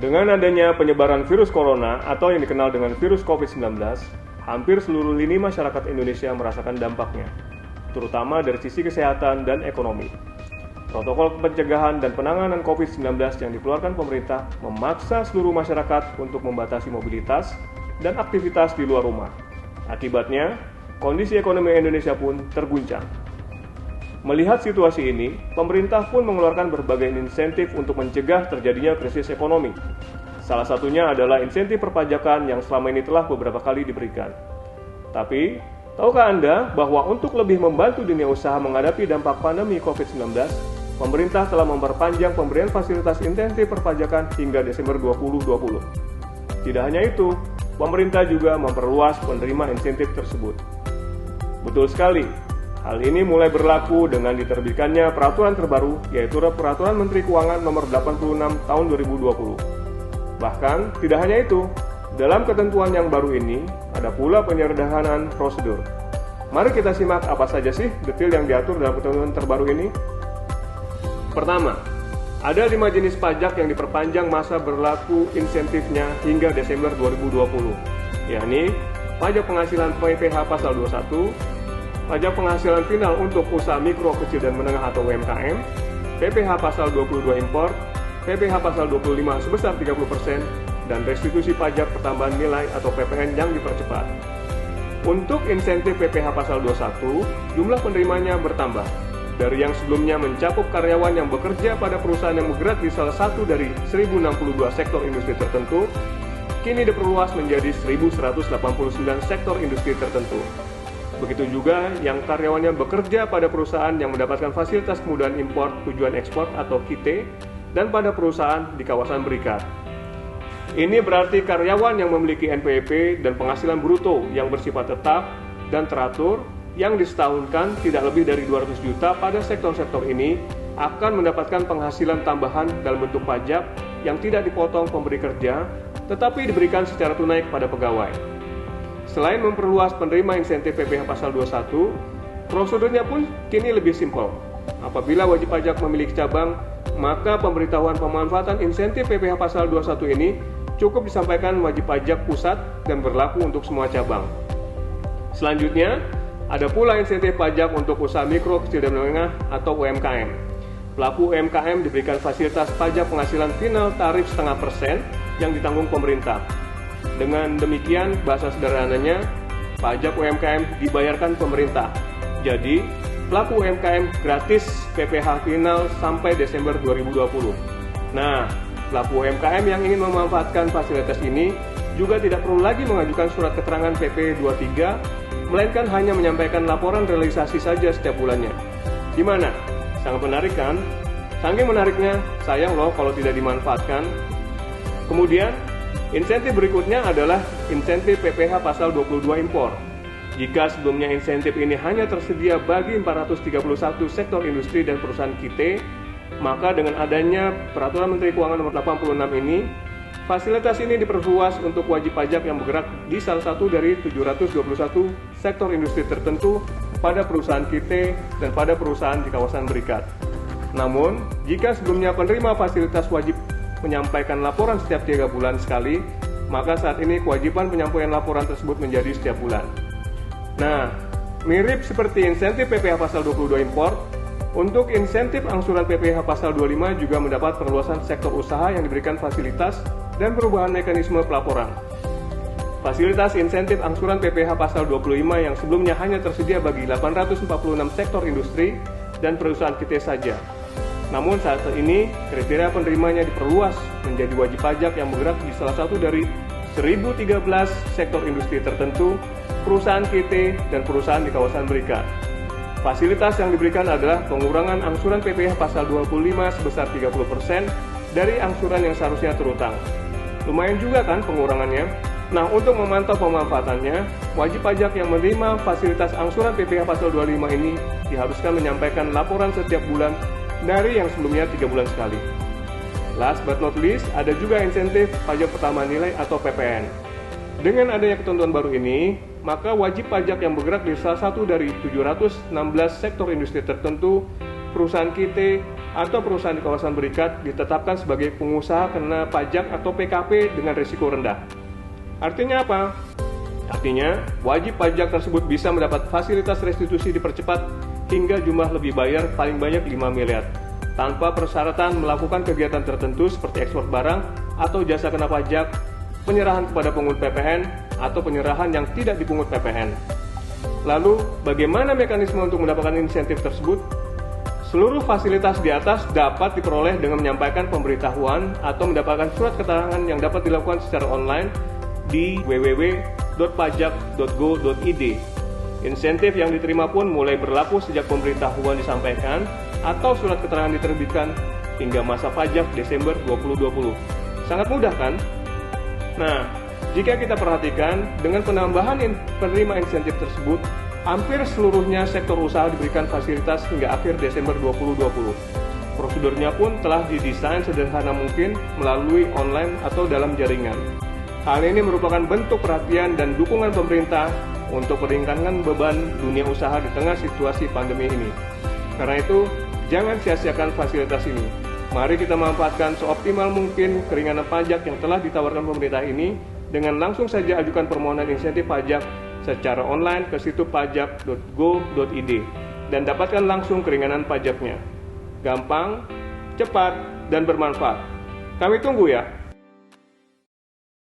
Dengan adanya penyebaran virus corona atau yang dikenal dengan virus COVID-19, hampir seluruh lini masyarakat Indonesia merasakan dampaknya, terutama dari sisi kesehatan dan ekonomi. Protokol pencegahan dan penanganan COVID-19 yang dikeluarkan pemerintah memaksa seluruh masyarakat untuk membatasi mobilitas dan aktivitas di luar rumah. Akibatnya, kondisi ekonomi Indonesia pun terguncang. Melihat situasi ini, pemerintah pun mengeluarkan berbagai insentif untuk mencegah terjadinya krisis ekonomi. Salah satunya adalah insentif perpajakan yang selama ini telah beberapa kali diberikan. Tapi, tahukah Anda bahwa untuk lebih membantu dunia usaha menghadapi dampak pandemi COVID-19, pemerintah telah memperpanjang pemberian fasilitas insentif perpajakan hingga Desember 2020. Tidak hanya itu, pemerintah juga memperluas penerima insentif tersebut. Betul sekali. Hal ini mulai berlaku dengan diterbitkannya peraturan terbaru, yaitu Peraturan Menteri Keuangan Nomor 86 Tahun 2020. Bahkan, tidak hanya itu, dalam ketentuan yang baru ini, ada pula penyederhanaan prosedur. Mari kita simak apa saja sih detail yang diatur dalam ketentuan terbaru ini. Pertama, ada 5 jenis pajak yang diperpanjang masa berlaku insentifnya hingga Desember 2020, yakni pajak penghasilan PPh Pasal 21, pajak penghasilan final untuk usaha mikro, kecil, dan menengah atau UMKM, PPh Pasal 22 impor, PPh Pasal 25 sebesar 30%, dan restitusi pajak pertambahan nilai atau PPN yang dipercepat. Untuk insentif PPh Pasal 21, jumlah penerimanya bertambah. Dari yang sebelumnya mencakup karyawan yang bekerja pada perusahaan yang bergerak di salah satu dari 1062 sektor industri tertentu, kini diperluas menjadi 1189 sektor industri tertentu. Begitu juga yang karyawannya bekerja pada perusahaan yang mendapatkan fasilitas kemudahan impor tujuan ekspor atau KIT dan pada perusahaan di kawasan berikat. Ini berarti karyawan yang memiliki NPWP dan penghasilan bruto yang bersifat tetap dan teratur yang disetahunkan tidak lebih dari 200 juta pada sektor-sektor ini akan mendapatkan penghasilan tambahan dalam bentuk pajak yang tidak dipotong pemberi kerja tetapi diberikan secara tunai kepada pegawai. Selain memperluas penerima insentif PPh Pasal 21, prosedurnya pun kini lebih simpel. Apabila wajib pajak memiliki cabang, maka pemberitahuan pemanfaatan insentif PPh Pasal 21 ini cukup disampaikan wajib pajak pusat dan berlaku untuk semua cabang. Selanjutnya, ada pula insentif pajak untuk usaha mikro, kecil, dan menengah atau UMKM. Pelaku UMKM diberikan fasilitas pajak penghasilan final tarif 0,5% yang ditanggung pemerintah. Dengan demikian, bahasa sederhananya, pajak UMKM dibayarkan pemerintah. Jadi, pelaku UMKM gratis PPh final sampai Desember 2020. Nah, pelaku UMKM yang ingin memanfaatkan fasilitas ini juga tidak perlu lagi mengajukan surat keterangan PP 23, melainkan hanya menyampaikan laporan realisasi saja setiap bulannya. Gimana? Sangat menarik kan? Saking menariknya, sayang loh kalau tidak dimanfaatkan. Kemudian, insentif berikutnya adalah insentif PPh Pasal 22 impor. Jika sebelumnya insentif ini hanya tersedia bagi 431 sektor industri dan perusahaan KIT, maka dengan adanya Peraturan Menteri Keuangan Nomor 86 ini, fasilitas ini diperluas untuk wajib pajak yang bergerak di salah satu dari 721 sektor industri tertentu pada perusahaan KIT dan pada perusahaan di kawasan berikat. Namun, jika sebelumnya penerima fasilitas wajib menyampaikan laporan setiap 3 bulan sekali, maka saat ini kewajiban penyampaian laporan tersebut menjadi setiap bulan. Nah, mirip seperti insentif PPh Pasal 22 impor, untuk insentif angsuran PPh Pasal 25 juga mendapat perluasan sektor usaha yang diberikan fasilitas dan perubahan mekanisme pelaporan. Fasilitas insentif angsuran PPh Pasal 25 yang sebelumnya hanya tersedia bagi 846 sektor industri dan perusahaan KIT saja. Namun saat ini, kriteria penerimanya diperluas menjadi wajib pajak yang bergerak di salah satu dari 1013 sektor industri tertentu, perusahaan KIT, dan perusahaan di kawasan berikat. Fasilitas yang diberikan adalah pengurangan angsuran PPh Pasal 25 sebesar 30% dari angsuran yang seharusnya terutang. Lumayan juga kan pengurangannya? Nah, untuk memantau pemanfaatannya, wajib pajak yang menerima fasilitas angsuran PPh Pasal 25 ini diharuskan menyampaikan laporan setiap bulan dari yang sebelumnya 3 bulan sekali. Last but not least, ada juga insentif pajak pertambahan nilai atau PPN. Dengan adanya ketentuan baru ini, maka wajib pajak yang bergerak di salah satu dari 716 sektor industri tertentu, perusahaan KIT, atau perusahaan di kawasan berikat ditetapkan sebagai pengusaha kena pajak atau PKP dengan risiko rendah. Artinya apa? Artinya, wajib pajak tersebut bisa mendapat fasilitas restitusi dipercepat hingga jumlah lebih bayar paling banyak 5 miliar, tanpa persyaratan melakukan kegiatan tertentu seperti ekspor barang atau jasa kena pajak, penyerahan kepada pungut PPN, atau penyerahan yang tidak dipungut PPN. Lalu, bagaimana mekanisme untuk mendapatkan insentif tersebut? Seluruh fasilitas di atas dapat diperoleh dengan menyampaikan pemberitahuan atau mendapatkan surat keterangan yang dapat dilakukan secara online di www.pajak.go.id. Insentif yang diterima pun mulai berlaku sejak pemberitahuan disampaikan atau surat keterangan diterbitkan hingga masa pajak Desember 2020. Sangat mudah kan? Nah, jika kita perhatikan, dengan penambahan penerima insentif tersebut, hampir seluruhnya sektor usaha diberikan fasilitas hingga akhir Desember 2020. Prosedurnya pun telah didesain sederhana mungkin melalui online atau dalam jaringan. Hal ini merupakan bentuk perhatian dan dukungan pemerintah untuk meringankan beban dunia usaha di tengah situasi pandemi ini. Karena itu, jangan sia-siakan fasilitas ini. Mari kita manfaatkan seoptimal mungkin keringanan pajak yang telah ditawarkan pemerintah ini dengan langsung saja ajukan permohonan insentif pajak secara online ke situs pajak.go.id dan dapatkan langsung keringanan pajaknya. Gampang, cepat, dan bermanfaat. Kami tunggu ya.